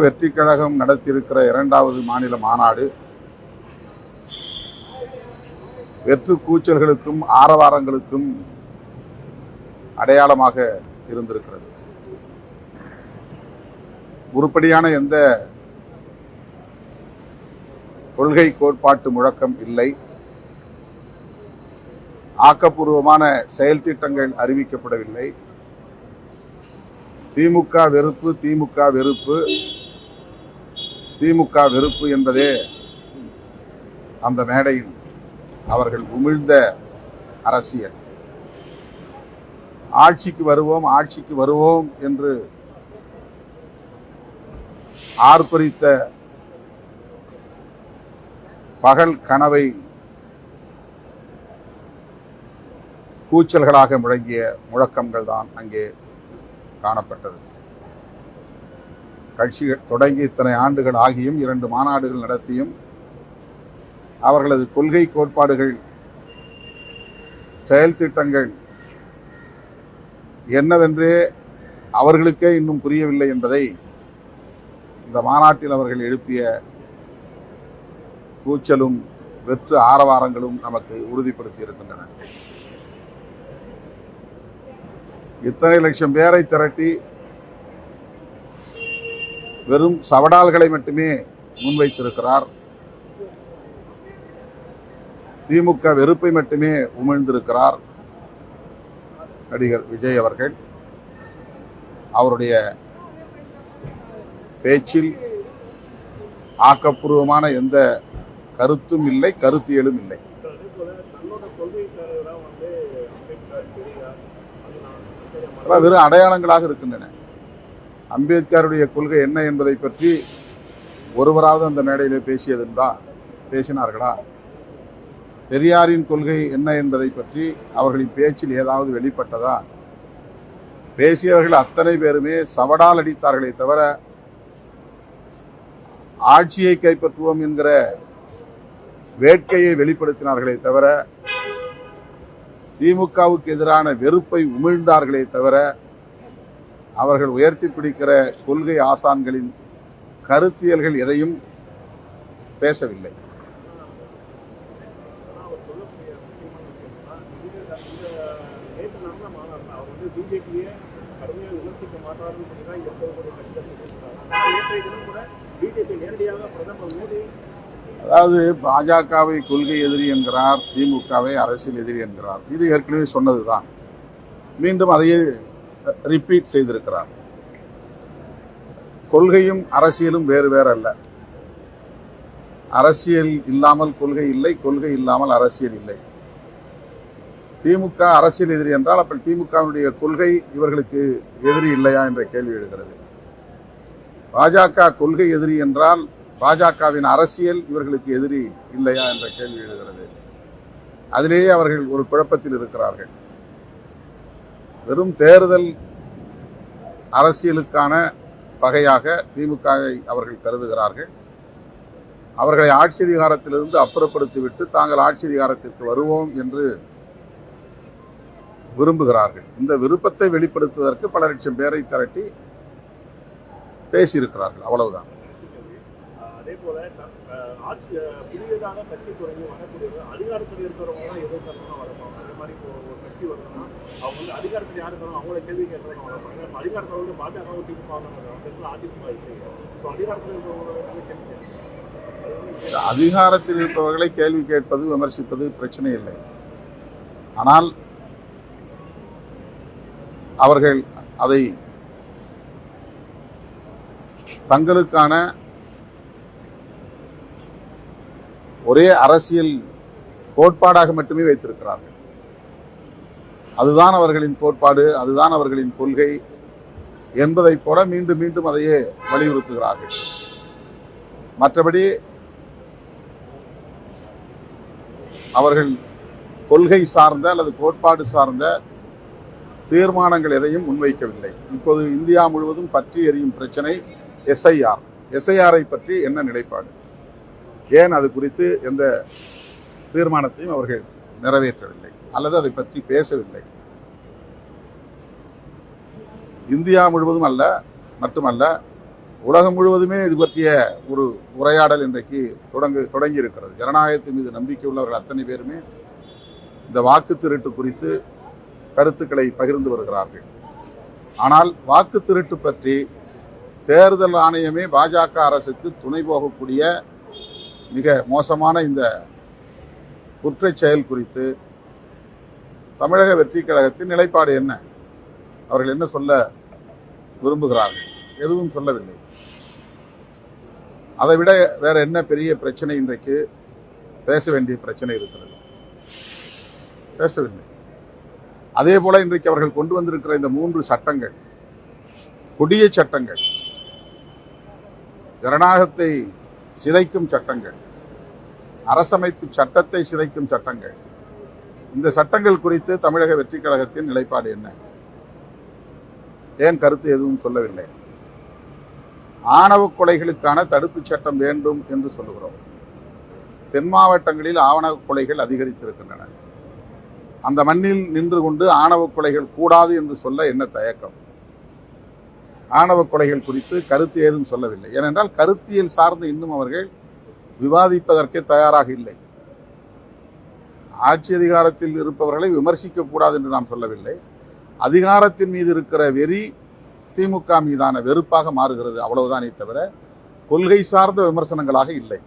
வெற்றி கழகம் நடத்தியிருக்கிற இரண்டாவது மாநில மாநாடு வெற்று கூச்சல்களுக்கும் ஆரவாரங்களுக்கும் அடையாளமாக இருந்திருக்கிறது. உருப்படியான எந்த கொள்கை கோட்பாட்டு முழக்கம் இல்லை. ஆக்கப்பூர்வமான செயல் திட்டங்கள் அறிவிக்கப்படவில்லை. திமுக வெறுப்பு திமுக வெறுப்பு திமுக வெறுப்பு என்பதே அந்த மேடையில் அவர்கள் உமிழ்ந்த அரசியல். ஆட்சிக்கு வருவோம் என்று ஆர்ப்பரித்த பகல் கனவை கூச்சல்களாக முழங்கிய முழக்கங்கள் தான் அங்கே காணப்பட்டது. கட்சிகள் தொடங்கி இத்தனை ஆண்டுகள் ஆகியும் 2 மாநாடுகள் நடத்தியும் அவர்களது கொள்கை கோட்பாடுகள் செயல் திட்டங்கள் என்னவென்றே அவர்களுக்கே இன்னும் புரியவில்லை என்பதை இந்த மாநாட்டில் அவர்கள் எழுப்பிய கூச்சலும் வெற்று ஆரவாரங்களும் நமக்கு உறுதிப்படுத்தி இருக்கின்றன. இத்தனை லட்சம் பேரை திரட்டி வெறும் சவடால்களை மட்டுமே முன்வைத்திருக்கிறார். திமுக வெறுப்பை மட்டுமே உமிழ்ந்திருக்கிறார் நடிகர் விஜய் அவர்கள். அவருடைய பேச்சில் ஆக்கப்பூர்வமான எந்த கருத்தும் இல்லை, கருத்தியலும் இல்லை. வெறும் அடையாளங்களாக இருக்கின்றன. அம்பேத்கருடைய கொள்கை என்ன என்பதை பற்றி ஒருவராவது அந்த மேடையில் பேசினார்களா? பெரியாரின் கொள்கை என்ன என்பதை பற்றி அவர்களின் பேச்சில் ஏதாவது வெளிப்பட்டதா? பேசியவர்கள் அத்தனை பேருமே சவடால் அடித்தார்களே தவிர ஆட்சியை கைப்பற்றுவோம் என்கிற வேட்கையை வெளிப்படுத்தினார்களே தவிர திமுகவுக்கு எதிரான வெறுப்பை உமிழ்ந்தார்களே தவிர அவர்கள் உயர்த்தி பிடிக்கிற கொள்கை ஆசான்களின் கருத்தியல்கள் எதையும் பேசவில்லை. அதாவது பாஜகவை கொள்கை எதிரி என்கிறார், திமுகவை அரசியல் எதிரி என்கிறார். இது ஏற்கனவே சொன்னதுதான். மீண்டும் அதையே ரிப்பீட் செய்திருக்கிறார். கொள்கையும் அரசியலும் வேறு வேறு அல்ல. அரசியல் இல்லாமல் கொள்கை இல்லை, கொள்கை இல்லாமல் அரசியல் இல்லை. திமுக அரசியல் எதிரி என்றால் அப்ப திமுகவுடைய கொள்கை இவர்களுக்கு எதிரி இல்லையா என்ற கேள்வி எழுகிறது. பாஜக கொள்கை எதிரி என்றால் பாஜகவின் அரசியல் இவர்களுக்கு எதிரி இல்லையா என்ற கேள்வி எழுகிறது. அதிலேயே அவர்கள் ஒரு குழப்பத்தில் இருக்கிறார்கள். வெறும் தேர்தல் அரசியலுக்கான பகையாக திமுகவை அவர்கள் கருதுகிறார்கள். அவர்களை ஆட்சி அதிகாரத்திலிருந்து அப்புறப்படுத்திவிட்டு தாங்கள் ஆட்சி அதிகாரத்திற்கு வருவோம் என்று விரும்புகிறார்கள். இந்த விருப்பத்தை வெளிப்படுத்துவதற்கு பல லட்சம் பேரை திரட்டி பேசியிருக்கிறார்கள். அவ்வளவுதான். அதே போல புதியதாக கட்சி தொடங்கி வரக்கூடிய அதிகாரத்தில் இருக்கிறவங்க எதிர்க்கிறவங்க வரணும். அதே மாதிரி ஒரு கட்சி வரணும்னா அவங்க அதிகாரத்தில் யார் இருக்கணும் அவங்கள கேள்வி கேட்கறவங்க வரணும். அதிகாரத்தில் வந்து பாஜக திமுக அதிமுக அதிகாரத்தில் இருக்கிறவங்க அதிகாரத்தில் இருப்பவர்களை கேள்வி கேட்பது விமர்சிப்பது பிரச்சனை இல்லை. ஆனால் அவர்கள் அதை தங்களுக்கான ஒரே அரசியல் கோட்பாடாக மட்டுமே வைத்திருக்கிறார்கள். அதுதான் அவர்களின் கோட்பாடு, அதுதான் அவர்களின் கொள்கை என்பதை போல மீண்டும் மீண்டும் அதையே வலியுறுத்துகிறார்கள். மற்றபடி அவர்கள் கொள்கை சார்ந்த அல்லது கோட்பாடு சார்ந்த தீர்மானங்கள் எதையும் முன்வைக்கவில்லை. இப்போது இந்தியா முழுவதும் பற்றி எரியும் பிரச்சனை எஸ்ஐஆரை பற்றி என்ன நிலைப்பாடு? ஏன் அது குறித்து எந்த தீர்மானத்தையும் அவர்கள் நிறைவேற்றவில்லை அல்லது அதை பற்றி பேசவில்லை. இந்தியா முழுவதும் மட்டுமல்ல உலகம் முழுவதுமே இது பற்றிய ஒரு உரையாடல் இன்றைக்கு தொடங்கி இருக்கிறது. ஜனநாயகத்தின் மீது நம்பிக்கை உள்ளவர்கள் அத்தனை பேருமே இந்த வாக்கு திருட்டு குறித்து கருத்துக்களை பகிர்ந்து வருகிறார்கள். ஆனால் வாக்கு திருட்டு பற்றி தேர்தல் ஆணையமே பாஜக அரசுக்கு துணை போகக்கூடிய மிக மோசமான இந்த குற்றச் செயல் குறித்து தமிழக வெற்றி கழகத்தின் நிலைப்பாடு என்ன? அவர்கள் என்ன சொல்ல விரும்புகிறார்கள்? எதுவும் சொல்லவில்லை. அதை விட வேற என்ன பெரிய பிரச்சனை இன்றைக்கு பேச வேண்டிய பிரச்சனை இருக்கிறது? பேசவில்லை. அதே போல இன்றைக்கு அவர்கள் கொண்டு வந்திருக்கிற இந்த 3 சட்டங்கள் கொடிய சட்டங்கள், ஜனநாயகத்தை சிதைக்கும் சட்டங்கள், அரசமைப்பு சட்டத்தை சிதைக்கும் சட்டங்கள். இந்த சட்டங்கள் குறித்து தமிழக வெற்றி கழகத்தின் நிலைப்பாடு என்ன? ஏன் கருத்து எதுவும் சொல்லவில்லை? ஆணவ கொலைகளுக்கான தடுப்புச் சட்டம் வேண்டும் என்று சொல்லுகிறோம். தென் மாவட்டங்களில் ஆணவ கொலைகள் அதிகரித்திருக்கின்றன. அந்த மண்ணில் நின்று கொண்டு ஆணவ கொலைகள் கூடாது என்று சொல்ல என்ன தயக்கம்? ஆணவ கொலைகள் குறித்து கருத்து ஏதும் சொல்லவில்லை. ஏனென்றால் கருத்தியல் சார்ந்து இன்னும் அவர்கள் விவாதிப்பதற்கே தயாராக இல்லை. ஆட்சி அதிகாரத்தில் இருப்பவர்களை விமர்சிக்க கூடாது என்று நாம் சொல்லவில்லை. அதிகாரத்தின் மீது இருக்கிற வெறி திமுக மீதான வெறுப்பாக மாறுகிறது, அவ்வளவுதானே தவிர கொள்கை சார்ந்த விமர்சனங்களாக இல்லை.